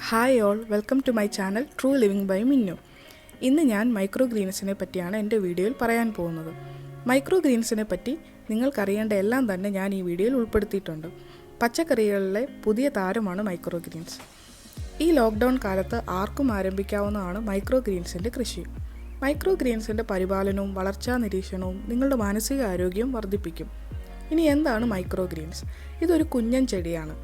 Hi all, welcome to my channel True Living by Minnu. ഇന്ന് ഞാൻ മൈക്രോഗ്രീൻസിനെ പറ്റിയാണ് എൻ്റെ വീഡിയോയിൽ പറയാൻ പോകുന്നത്. മൈക്രോഗ്രീൻസിനെ പറ്റി നിങ്ങൾക്കറിയേണ്ട എല്ലാം തന്നെ ഞാൻ ഈ വീഡിയോയിൽ ഉൾപ്പെടുത്തിയിട്ടുണ്ട്. പച്ചക്കറികളിലെ പുതിയ താരമാണ് മൈക്രോഗ്രീൻസ്. ഈ ലോക്ക്ഡൗൺ കാലത്ത് ആർക്കും ആരംഭിക്കാവുന്നതാണ് മൈക്രോഗ്രീൻസിൻ്റെ കൃഷി. മൈക്രോഗ്രീൻസിൻ്റെ പരിപാലനവും വളർച്ചാ നിരീക്ഷണവും നിങ്ങളുടെ മാനസികാരോഗ്യം വർദ്ധിപ്പിക്കും. ഇനി എന്താണ് മൈക്രോഗ്രീൻസ്? ഇതൊരു കുഞ്ഞൻ ചെടിയാണ്.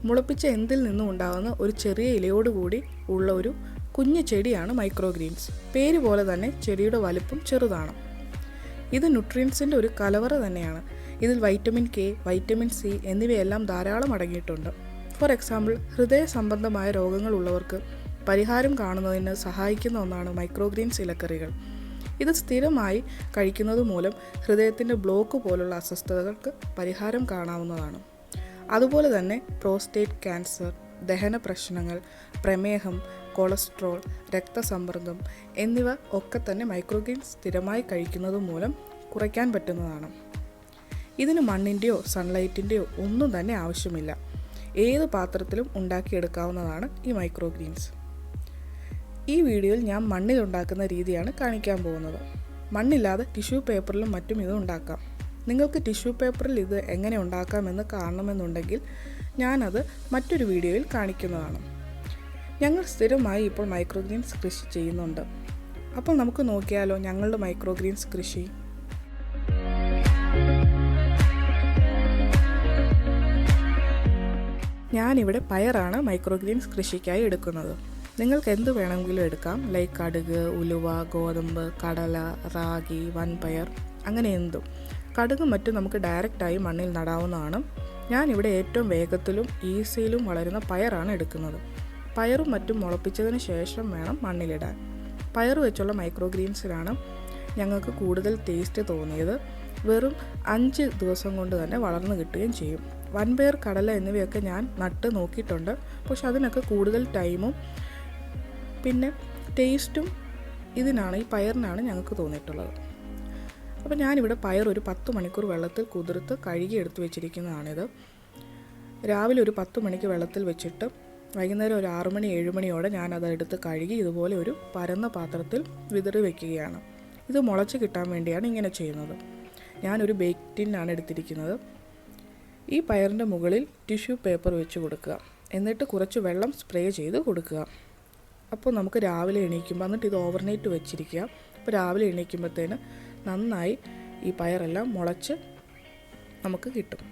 മുളപ്പിച്ച എന്തിൽ നിന്നും ഉണ്ടാകുന്ന ഒരു ചെറിയ ഇലയോടുകൂടി ഉള്ള ഒരു കുഞ്ഞു ചെടിയാണ് മൈക്രോഗ്രീൻസ്. പേര് പോലെ തന്നെ ചെടിയുടെ വലുപ്പം ചെറുതാണ്. ഇത് ന്യൂട്രിയൻസിൻ്റെ ഒരു കലവറ തന്നെയാണ്. ഇതിൽ വൈറ്റമിൻ കെ, വൈറ്റമിൻ സി എന്നിവയെല്ലാം ധാരാളം അടങ്ങിയിട്ടുണ്ട്. ഫോർ എക്സാമ്പിൾ, ഹൃദയ സംബന്ധമായ രോഗങ്ങളുള്ളവർക്ക് പരിഹാരം കാണുന്നതിന് സഹായിക്കുന്ന ഒന്നാണ് മൈക്രോഗ്രീൻസ് ഇലക്കറികൾ. ഇത് സ്ഥിരമായി കഴിക്കുന്നത് മൂലം ഹൃദയത്തിൻ്റെ ബ്ലോക്ക് പോലുള്ള അസ്വസ്ഥതകൾക്ക് പരിഹാരം കാണാവുന്നതാണ്. അതുപോലെ തന്നെ പ്രോസ്റ്റേറ്റ് ക്യാൻസർ, ദഹന പ്രശ്നങ്ങൾ, പ്രമേഹം, കൊളസ്ട്രോൾ, രക്തസമ്മർദ്ദം എന്നിവ ഒക്കെ തന്നെ മൈക്രോഗ്രീൻസ് സ്ഥിരമായി കഴിക്കുന്നത് മൂലം കുറയ്ക്കാൻ പറ്റുന്നതാണ്. ഇതിന് മണ്ണിൻ്റെയോ സൺലൈറ്റിൻ്റെയോ ഒന്നും തന്നെ ആവശ്യമില്ല. ഏത് പാത്രത്തിലും ഉണ്ടാക്കിയെടുക്കാവുന്നതാണ് ഈ മൈക്രോഗ്രീൻസ്. ഈ വീഡിയോയിൽ ഞാൻ മണ്ണിൽ ഉണ്ടാക്കുന്ന രീതിയാണ് കാണിക്കാൻ പോകുന്നത്. മണ്ണില്ലാതെ ടിഷ്യൂ പേപ്പറിലും മറ്റും ഇത് ഉണ്ടാക്കാം. നിങ്ങൾക്ക് ടിഷ്യൂ പേപ്പറിൽ ഇത് എങ്ങനെ ഉണ്ടാക്കാമെന്ന് കാണണമെന്നുണ്ടെങ്കിൽ ഞാനത് മറ്റൊരു വീഡിയോയിൽ കാണിക്കുന്നതാണ്. ഞങ്ങൾ സ്ഥിരമായി ഇപ്പോൾ മൈക്രോഗ്രീൻസ് കൃഷി ചെയ്യുന്നുണ്ട്. അപ്പോൾ നമുക്ക് നോക്കിയാലോ ഞങ്ങളുടെ മൈക്രോഗ്രീൻസ് കൃഷി. ഞാനിവിടെ പയറാണ് മൈക്രോഗ്രീൻസ് കൃഷിക്കായി എടുക്കുന്നത്. നിങ്ങൾക്ക് എന്ത് വേണമെങ്കിലും എടുക്കാം. ലൈക്ക് കടുക്, ഉലുവ, ഗോതമ്പ്, കടല, റാഗി, വൻപയർ, അങ്ങനെ എന്തും. കടുകും മറ്റും നമുക്ക് ഡയറക്റ്റായി മണ്ണിൽ നടാവുന്നതാണ്. ഞാനിവിടെ ഏറ്റവും വേഗത്തിലും ഈസിയിലും വളരുന്ന പയറാണ് എടുക്കുന്നത്. പയറും മറ്റും മുളപ്പിച്ചതിന് ശേഷം വേണം മണ്ണിലിടാൻ. പയർ വെച്ചുള്ള മൈക്രോഗ്രീൻസിലാണ് ഞങ്ങൾക്ക് കൂടുതൽ ടേസ്റ്റ് തോന്നിയത്. വെറും 5 ദിവസം കൊണ്ട് തന്നെ വളർന്നു കിട്ടുകയും ചെയ്യും. വൻപയർ, കടല എന്നിവയൊക്കെ ഞാൻ നട്ട് നോക്കിയിട്ടുണ്ട്. പക്ഷെ അതിനൊക്കെ കൂടുതൽ ടൈമും പിന്നെ ടേസ്റ്റും ഈ പയറിനാണ് ഞങ്ങൾക്ക് തോന്നിയിട്ടുള്ളത്. അപ്പോൾ ഞാനിവിടെ പയർ ഒരു 10 മണിക്കൂർ വെള്ളത്തിൽ കുതിർത്ത് കഴുകി എടുത്ത് വെച്ചിരിക്കുന്നതാണിത്. രാവിലെ ഒരു 10 മണിക്ക് വെള്ളത്തിൽ വെച്ചിട്ട് വൈകുന്നേരം ഒരു 6 മണി 7 മണിയോടെ ഞാനത് എടുത്ത് കഴുകി ഇതുപോലെ ഒരു പരന്ന പാത്രത്തിൽ വിതറി വയ്ക്കുകയാണ്. ഇത് മുളച്ച് കിട്ടാൻ വേണ്ടിയാണ് ഇങ്ങനെ ചെയ്യുന്നത്. ഞാനൊരു ബേക്ക് ടിന്നാണ് എടുത്തിരിക്കുന്നത്. ഈ പയറിൻ്റെ മുകളിൽ ടിഷ്യൂ പേപ്പർ വെച്ച് കൊടുക്കുക. എന്നിട്ട് കുറച്ച് വെള്ളം സ്പ്രേ ചെയ്ത് കൊടുക്കുക. അപ്പോൾ നമുക്ക് രാവിലെ എണീക്കുമ്പോൾ, എന്നിട്ട് ഇത് ഓവർനൈറ്റ് വെച്ചിരിക്കുക. അപ്പോൾ രാവിലെ എണീക്കുമ്പോഴത്തേന് നന്നായി ഈ പയറെല്ലാം മുളച്ച് നമുക്ക് കിട്ടും.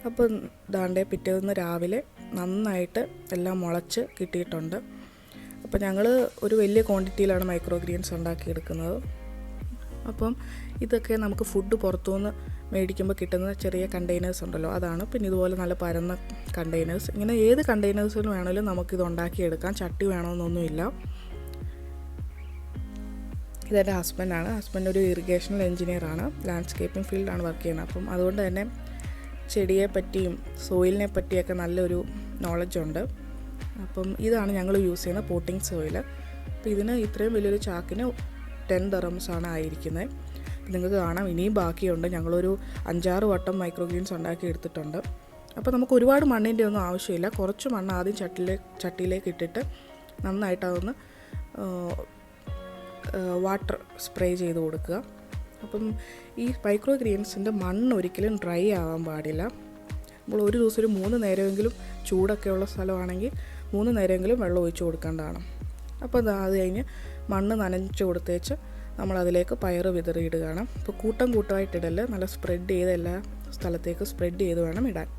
അപ്പോൾ ദാണ്ടെ പിറ്റേന്ന് രാവിലെ നന്നായിട്ട് എല്ലാം മുളച്ച് കിട്ടിയിട്ടുണ്ട്. അപ്പോൾ ഞങ്ങൾ ഒരു വലിയ ക്വാണ്ടിറ്റിയിലാണ് മൈക്രോഗ്രീൻസ് ഉണ്ടാക്കിയെടുക്കുന്നത്. അപ്പം ഇതൊക്കെ നമുക്ക് ഫുഡ് പുറത്തുനിന്ന് മേടിക്കുമ്പോൾ കിട്ടുന്ന ചെറിയ കണ്ടെയ്നേഴ്സ് ഉണ്ടല്ലോ, അതാണ്. പിന്നെ ഇതുപോലെ നല്ല പരന്ന കണ്ടെയ്നേഴ്സ്, ഇങ്ങനെ ഏത് കണ്ടെയ്നേഴ്സിൽ വേണമെങ്കിലും നമുക്കിത് ഉണ്ടാക്കിയെടുക്കാം. ചട്ടി വേണമെന്നൊന്നുമില്ല. ഇതെൻ്റെ ഹസ്ബൻഡാണ്. ഹസ്ബൻഡ് ഒരു ഇറിഗേഷണൽ എഞ്ചിനീയറാണ്. ലാൻഡ്സ്കേപ്പിംഗ് ഫീൽഡാണ് വർക്ക് ചെയ്യുന്നത്. അപ്പം അതുകൊണ്ട് തന്നെ ചെടിയെ പറ്റിയും സോയിലിനെ പറ്റിയൊക്കെ നല്ലൊരു നോളജുണ്ട്. അപ്പം ഇതാണ് ഞങ്ങൾ യൂസ് ചെയ്യുന്ന പോട്ടിംഗ് സോയിൽ. അപ്പോൾ ഇതിന് ഇത്രയും വലിയൊരു ചാക്കിന് 10 dirhams ആണ് ആയിരിക്കുന്നത്. നിങ്ങൾക്ക് കാണാം ഇനിയും ബാക്കിയുണ്ട്. ഞങ്ങളൊരു 5-6 വട്ടം മൈക്രോഗ്രീൻസ് ഉണ്ടാക്കി എടുത്തിട്ടുണ്ട്. അപ്പോൾ നമുക്ക് ഒരുപാട് മണ്ണിൻ്റെ ഒന്നും ആവശ്യമില്ല. കുറച്ച് മണ്ണ് ആദ്യം ചട്ടിയിലേക്ക് ഇട്ടിട്ട് നന്നായിട്ട് അതൊന്ന് വാട്ടർ സ്പ്രേ ചെയ്ത് കൊടുക്കുക. അപ്പം ഈ മൈക്രോഗ്രീൻസിൻ്റെ മണ്ണ് ഒരിക്കലും ഡ്രൈ ആവാൻ പാടില്ല. നമ്മൾ ഒരു ദിവസം ഒരു 3 നേരമെങ്കിലും ചൂടൊക്കെയുള്ള സ്ഥലമാണെങ്കിൽ 3 നേരമെങ്കിലും വെള്ളം ഒഴിച്ച് കൊടുക്കേണ്ടതാണ്. അപ്പോൾ അത് കഴിഞ്ഞ് മണ്ണ് നനച്ച് കൊടുത്തേച്ച് നമ്മളതിലേക്ക് പയർ വിതറിയിടുകയാണ്. ഇപ്പോൾ കൂട്ടമായിട്ടിടല്, നല്ല സ്പ്രെഡ് ചെയ്ത് എല്ലാ സ്ഥലത്തേക്ക് സ്പ്രെഡ് ചെയ്ത് വേണം ഇടാൻ.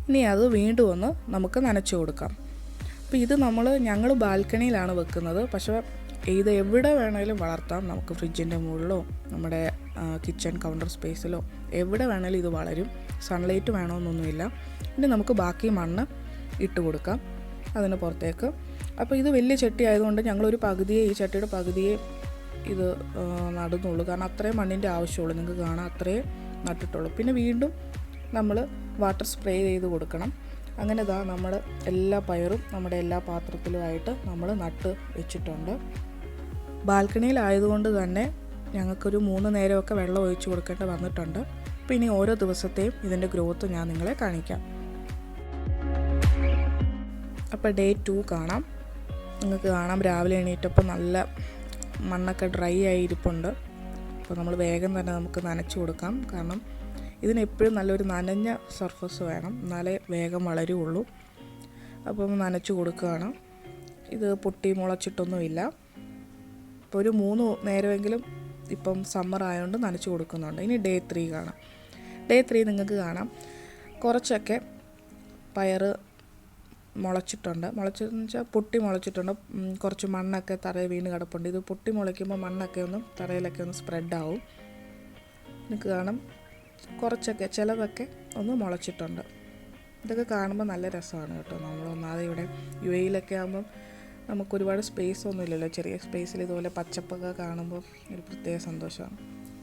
ഇനി അത് വീണ്ടും ഒന്ന് നമുക്ക് നനച്ച് കൊടുക്കാം. അപ്പോൾ ഇത് ഞങ്ങൾ ബാൽക്കണിയിലാണ് വെക്കുന്നത്. പക്ഷേ ഇത് എവിടെ വേണമെങ്കിലും വളർത്താം. നമുക്ക് ഫ്രിഡ്ജിൻ്റെ മുകളിലോ നമ്മുടെ കിച്ചൺ കൗണ്ടർ സ്പേസിലോ എവിടെ വേണമെങ്കിലും ഇത് വളരും. സൺലൈറ്റ് വേണമെന്നൊന്നുമില്ല. ഇനി നമുക്ക് ബാക്കി മണ്ണ് ഇട്ട് കൊടുക്കാം അതിന് പുറത്തേക്ക്. അപ്പോൾ ഇത് വലിയ ചട്ടി ആയതുകൊണ്ട് ഞങ്ങളൊരു പകുതിയെ, ഈ ചട്ടിയുടെ പകുതിയെ ഇത് നടുന്നുള്ളൂ. കാരണം അത്രയും മണ്ണിൻ്റെ ആവശ്യമുള്ളൂ. നിങ്ങൾക്ക് കാണാം അത്രയും നട്ടിട്ടുള്ളൂ. പിന്നെ വീണ്ടും നമ്മൾ വാട്ടർ സ്പ്രേ ചെയ്ത് കൊടുക്കണം. അങ്ങനെ നമ്മൾ എല്ലാ പയറും നമ്മുടെ എല്ലാ പാത്രത്തിലുമായിട്ട് നമ്മൾ നട്ട് വെച്ചിട്ടുണ്ട്. ബാൽക്കണിയിലായതുകൊണ്ട് തന്നെ ഞങ്ങൾക്കൊരു 3 നേരമൊക്കെ വെള്ളം ഒഴിച്ച് കൊടുക്കേണ്ടി വന്നിട്ടുണ്ട്. അപ്പോൾ ഇനി ഓരോ ദിവസത്തെയും ഇതിൻ്റെ ഗ്രോത്ത് ഞാൻ നിങ്ങളെ കാണിക്കാം. അപ്പോൾ ഡേ 2 കാണാം. നിങ്ങൾക്ക് കാണാം രാവിലെ എണീറ്റപ്പോൾ നല്ല മണ്ണൊക്കെ ഡ്രൈ ആയി ഇരിപ്പുണ്ട്. അപ്പോൾ നമ്മൾ വേഗം തന്നെ നമുക്ക് നനച്ചു കൊടുക്കാം. കാരണം ഇതിനെപ്പോഴും നല്ലൊരു നനഞ്ഞ സർഫസ് വേണം, എന്നാലേ വേഗം വളരുള്ളൂ. അപ്പം നനച്ചു കൊടുക്കുകയാണ്. ഇത് പൊട്ടി മുളച്ചിട്ടൊന്നുമില്ല. ഇപ്പോൾ ഒരു 3 നേരമെങ്കിലും ഇപ്പം സമ്മർ ആയതുകൊണ്ട് നനച്ചു കൊടുക്കുന്നുണ്ട്. ഇനി ഡേ 3 കാണാം. ഡേ 3 നിങ്ങൾക്ക് കാണാം കുറച്ചൊക്കെ പയർ മുളച്ചിട്ടുണ്ട്. മുളച്ചെന്ന് വെച്ചാൽ പൊട്ടി മുളച്ചിട്ടുണ്ട്. കുറച്ച് മണ്ണൊക്കെ തറയിൽ വീണ് കിടപ്പുണ്ട്. ഇത് പൊട്ടി മുളയ്ക്കുമ്പോൾ മണ്ണൊക്കെ ഒന്ന് തറയിലൊക്കെ ഒന്ന് സ്പ്രെഡാവും. നിങ്ങൾക്ക് കാണാം കുറച്ചൊക്കെ ചിലതൊക്കെ ഒന്ന് മുളച്ചിട്ടുണ്ട്. ഇതൊക്കെ കാണുമ്പോൾ നല്ല രസമാണ് കേട്ടോ. നമ്മളൊന്നാതെ ഇവിടെ UAE ആകുമ്പം നമുക്കൊരുപാട് സ്പേസ് ഒന്നും ഇല്ലല്ലോ. ചെറിയ സ്പേസിൽ ഇതുപോലെ പച്ചപ്പൊക്കെ കാണുമ്പോൾ ഒരു പ്രത്യേക സന്തോഷമാണ്.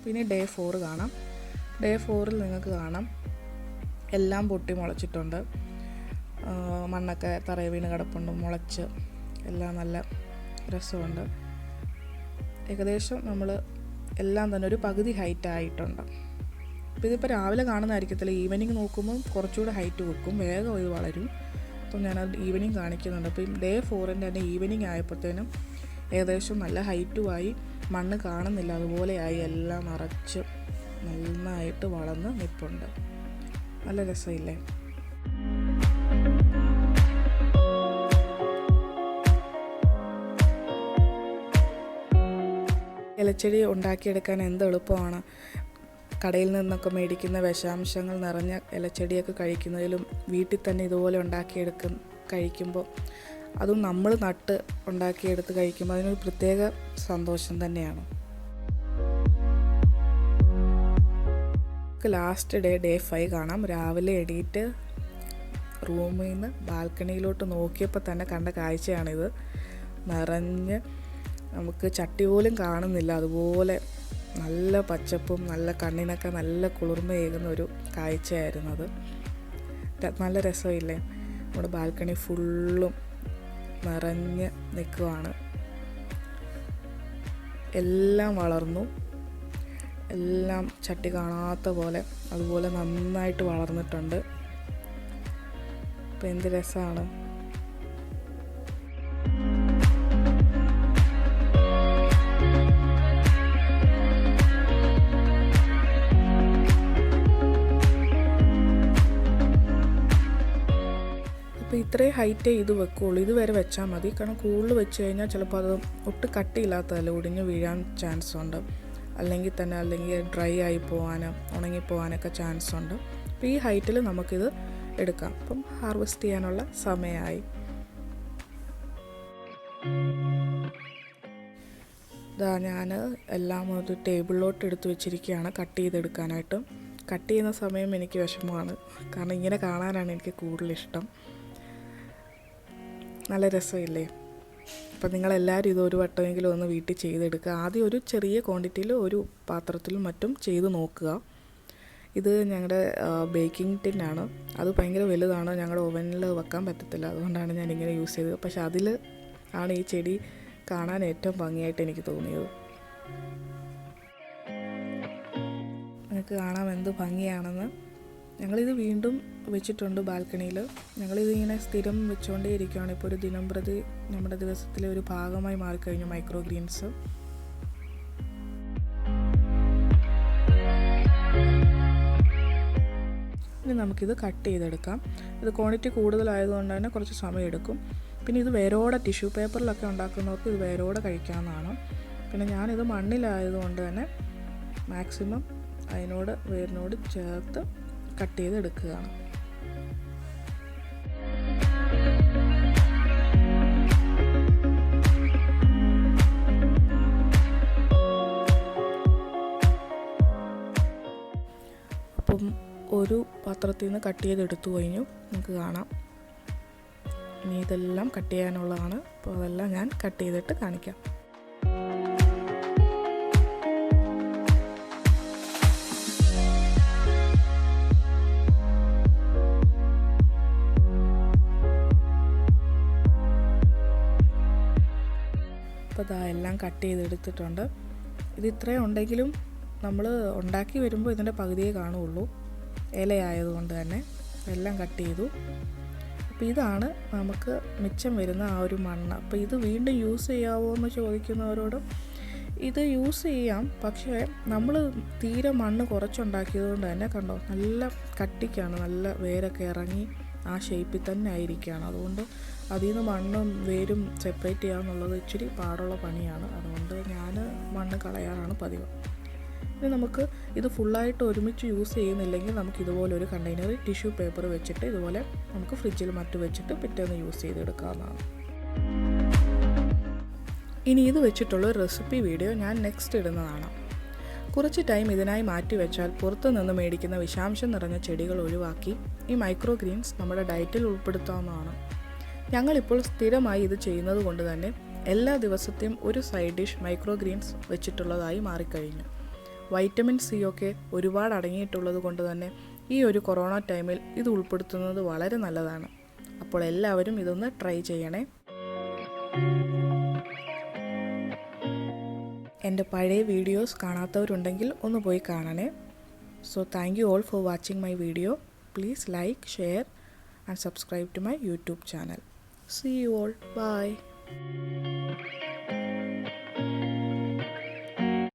പിന്നെ ഡേ 4 കാണാം. ഡേ 4 നിങ്ങൾക്ക് കാണാം എല്ലാം പൊട്ടി മുളച്ചിട്ടുണ്ട്. മണ്ണൊക്കെ തറയിൽ വീണ് കിടപ്പുണ്ട്, മുളച്ച് എല്ലാം നല്ല രസമുണ്ട്. ഏകദേശം നമ്മൾ എല്ലാം തന്നെ ഒരു പകുതി ഹൈറ്റ് ആയിട്ടുണ്ട്. അപ്പോൾ ഇതിപ്പോൾ രാവിലെ കാണുന്നതായിരിക്കത്തില്ല, ഈവനിങ് നോക്കുമ്പോൾ കുറച്ചുകൂടെ ഹൈറ്റ് വെക്കും, വേഗം ഇത് വളരും. അപ്പം ഞാനത് ഈവനിങ് കാണിക്കുന്നുണ്ട്. അപ്പോൾ ഡേ 4 തന്നെ ഈവനിങ് ആയപ്പോഴത്തേനും ഏകദേശം നല്ല ഹൈറ്റുമായി, മണ്ണ് കാണുന്നില്ല, അതുപോലെയായി എല്ലാം നിറച്ച് നന്നായിട്ട് വളർന്ന് നിൽപ്പുണ്ട്. നല്ല രസമില്ലേ? ഇലച്ചെടി ഉണ്ടാക്കിയെടുക്കാൻ എന്ത് എളുപ്പമാണ്. കടയിൽ നിന്നൊക്കെ മേടിക്കുന്ന വിഷാംശങ്ങൾ നിറഞ്ഞ ഇലച്ചെടിയൊക്കെ കഴിക്കുന്നതിലും വീട്ടിൽ തന്നെ ഇതുപോലെ കഴിക്കുമ്പോൾ അതും നമ്മൾ നട്ട് ഉണ്ടാക്കിയെടുത്ത് കഴിക്കുമ്പോൾ അതിനൊരു പ്രത്യേക സന്തോഷം തന്നെയാണ്. ലാസ്റ്റ് ഡേ 5 കാണാം. രാവിലെ എണീറ്റ് റൂമിൽ നിന്ന് ബാൽക്കണിയിലോട്ട് നോക്കിയപ്പോൾ തന്നെ കണ്ട കാഴ്ചയാണിത്. നിറഞ്ഞ് നമുക്ക് ചട്ടി പോലും കാണുന്നില്ല, അതുപോലെ നല്ല പച്ചപ്പും നല്ല കണ്ണിനൊക്കെ നല്ല കുളിർമയേകുന്ന ഒരു കാഴ്ചയായിരുന്നു അത്. നല്ല രസമില്ലേ? നമ്മുടെ ബാൽക്കണി ഫുള്ളും നിറഞ്ഞ് നിൽക്കുവാണ്. എല്ലാം വളർന്നു, എല്ലാം ചട്ടി കാണാത്ത പോലെ അതുപോലെ നന്നായിട്ട് വളർന്നിട്ടുണ്ട്. അപ്പോൾ എന്ത് രസമാണ്. അപ്പോൾ ഇത്രയും ഹൈറ്റേ ഇത് വെക്കുകയുള്ളൂ. ഇതുവരെ വെച്ചാൽ മതി. കാരണം കൂടുതൽ വെച്ച് കഴിഞ്ഞാൽ ചിലപ്പോൾ അത് ഒട്ടും കട്ടിയില്ലാത്തതല്ല, ഒടിഞ്ഞ് വീഴാൻ ചാൻസ് ഉണ്ട്. അല്ലെങ്കിൽ ഡ്രൈ ആയി പോകാനോ ഉണങ്ങിപ്പോകാനൊക്കെ ചാൻസ് ഉണ്ട്. അപ്പോൾ ഈ ഹൈറ്റിൽ നമുക്കിത് എടുക്കാം. അപ്പം ഹാർവെസ്റ്റ് ചെയ്യാനുള്ള സമയമായി. ഇതാ ഞാൻ എല്ലാം ഒരു ടേബിളിലോട്ട് എടുത്ത് വെച്ചിരിക്കുകയാണ് കട്ട് ചെയ്തെടുക്കാനായിട്ട്. കട്ട് ചെയ്യുന്ന സമയം എനിക്ക് വിഷമമാണ്, കാരണം ഇങ്ങനെ കാണാനാണ് എനിക്ക് കൂടുതലിഷ്ടം. നല്ല രസമില്ലേ? അപ്പം നിങ്ങളെല്ലാവരും ഇതൊരു വട്ടമെങ്കിലും ഒന്ന് വീട്ടിൽ ചെയ്തെടുക്കുക. ആദ്യം ഒരു ചെറിയ ക്വാണ്ടിറ്റിയിൽ ഒരു പാത്രത്തിലും മറ്റും ചെയ്ത് നോക്കുക. ഇത് ഞങ്ങളുടെ ബേക്കിംഗ് ടിന്നാണ്. അത് ഭയങ്കര വലുതാണ്, ഞങ്ങളുടെ ഓവനിൽ വെക്കാൻ പറ്റത്തില്ല, അതുകൊണ്ടാണ് ഞാനിങ്ങനെ യൂസ് ചെയ്തത്. പക്ഷെ അതിൽ ആണ് ഈ ചെടി കാണാൻ ഏറ്റവും ഭംഗിയായിട്ട് എനിക്ക് തോന്നിയത്. നിങ്ങൾക്ക് കാണാം എന്ത് ഭംഗിയാണെന്ന്. ഞങ്ങളിത് വീണ്ടും വെച്ചിട്ടുണ്ട് ബാൽക്കണിയിൽ. ഞങ്ങളിതിങ്ങനെ സ്ഥിരം വെച്ചുകൊണ്ടേ ഇരിക്കുകയാണ്. ഇപ്പോൾ ഒരു ദിനം പ്രതി നമ്മുടെ ദിവസത്തിലെ ഒരു ഭാഗമായി മാറിക്കഴിഞ്ഞു മൈക്രോ ഗ്രീൻസ്. ഇനി നമുക്കിത് കട്ട് ചെയ്തെടുക്കാം. ഇത് ക്വാണ്ടിറ്റി കൂടുതലായതുകൊണ്ട് തന്നെ കുറച്ച് സമയം എടുക്കും. പിന്നെ ഇത് വേരോടെ ടിഷ്യൂ പേപ്പറിലൊക്കെ ഉണ്ടാക്കുന്നവർക്ക് ഇത് വേരോടെ കഴിക്കാവുന്നതാണ്. പിന്നെ ഞാനിത് മണ്ണിലായതുകൊണ്ട് തന്നെ മാക്സിമം വേരിനോട് ചേർത്ത് കട്ട് ചെയ്തെടുക്കുകയാണ്. അപ്പം ഒരു പാത്രത്തിൽ നിന്ന് കട്ട് ചെയ്തെടുത്തു കഴിഞ്ഞു, നമുക്ക് കാണാം. ഇനി ഇതെല്ലാം കട്ട് ചെയ്യാനുള്ളതാണ്. അപ്പോൾ അതെല്ലാം ഞാൻ കട്ട് ചെയ്തിട്ട് കാണിക്കാം. അപ്പോൾ എല്ലാം കട്ട് ചെയ്തെടുത്തിട്ടുണ്ട്. ഇത് ഇത്രയും ഉണ്ടെങ്കിലും നമ്മൾ ഉണ്ടാക്കി വരുമ്പോൾ ഇതിൻ്റെ പകുതിയേ കാണുകയുള്ളൂ, ഇലയായതുകൊണ്ട് തന്നെ എല്ലാം കട്ട് ചെയ്തു. അപ്പോൾ ഇതാണ് നമുക്ക് മിച്ചം വരുന്ന ആ ഒരു മണ്ണ്. അപ്പോൾ ഇത് വീണ്ടും യൂസ് ചെയ്യാമോ എന്ന് ചോദിക്കുന്നവരോട് ഇത് യൂസ് ചെയ്യാം, പക്ഷേ നമ്മൾ തീരെ മണ്ണ് കുറച്ചുണ്ടാക്കിയത് കൊണ്ട് തന്നെ കണ്ടോ നല്ല കട്ടിക്കാണ്, നല്ല വേരൊക്കെ ഇറങ്ങി ആ ഷേപ്പിൽ തന്നെ ആയിരിക്കുകയാണ്. അതുകൊണ്ട് അതിൽ നിന്ന് മണ്ണും വേരും സെപ്പറേറ്റ് ചെയ്യുക എന്നുള്ളത് ഇച്ചിരി പാടുള്ള പണിയാണ്. അതുകൊണ്ട് ഞാൻ മണ്ണ് കളയാറാണ് പതിവ്. ഇനി നമുക്ക് ഇത് ഫുള്ളായിട്ട് ഒരുമിച്ച് യൂസ് ചെയ്യുന്നില്ലെങ്കിൽ നമുക്ക് ഇതുപോലെ ഒരു കണ്ടെയ്നറിൽ ടിഷ്യൂ പേപ്പർ വെച്ചിട്ട് ഇതുപോലെ നമുക്ക് ഫ്രിഡ്ജിൽ മറ്റ് വെച്ചിട്ട് പിറ്റേന്ന് യൂസ് ചെയ്തെടുക്കാവുന്നതാണ്. ഇനി ഇത് വെച്ചിട്ടുള്ള ഒരു റെസിപ്പി വീഡിയോ ഞാൻ നെക്സ്റ്റ് ഇടുന്നതാണ്. കുറച്ച് ടൈം ഇതിനായി മാറ്റി വെച്ചാൽ പുറത്തു നിന്ന് മേടിക്കുന്ന വിഷാംശം നിറഞ്ഞ ചെടികൾ ഒഴിവാക്കി ഈ മൈക്രോ ഗ്രീൻസ് നമ്മുടെ ഡയറ്റിൽ ഉൾപ്പെടുത്താവുന്നതാണ്. ഞങ്ങളിപ്പോൾ സ്ഥിരമായി ഇത് ചെയ്യുന്നത് കൊണ്ട് തന്നെ എല്ലാ ദിവസത്തെയും ഒരു സൈഡ് ഡിഷ് മൈക്രോ ഗ്രീൻസ് വെച്ചിട്ടുള്ളതായി മാറിക്കഴിഞ്ഞു. വൈറ്റമിൻ സി ഒക്കെ ഒരുപാട് അടങ്ങിയിട്ടുള്ളത് കൊണ്ട് തന്നെ ഈ ഒരു കൊറോണ ടൈമിൽ ഇത് ഉൾപ്പെടുത്തുന്നത് വളരെ നല്ലതാണ്. അപ്പോൾ എല്ലാവരും ഇതൊന്ന് ട്രൈ ചെയ്യണേ. എൻ്റെ പഴയ വീഡിയോസ് കാണാത്തവരുണ്ടെങ്കിൽ ഒന്ന് പോയി കാണണേ. So thank you all for watching my video. Please like, share and subscribe to my YouTube channel. See you all. Bye.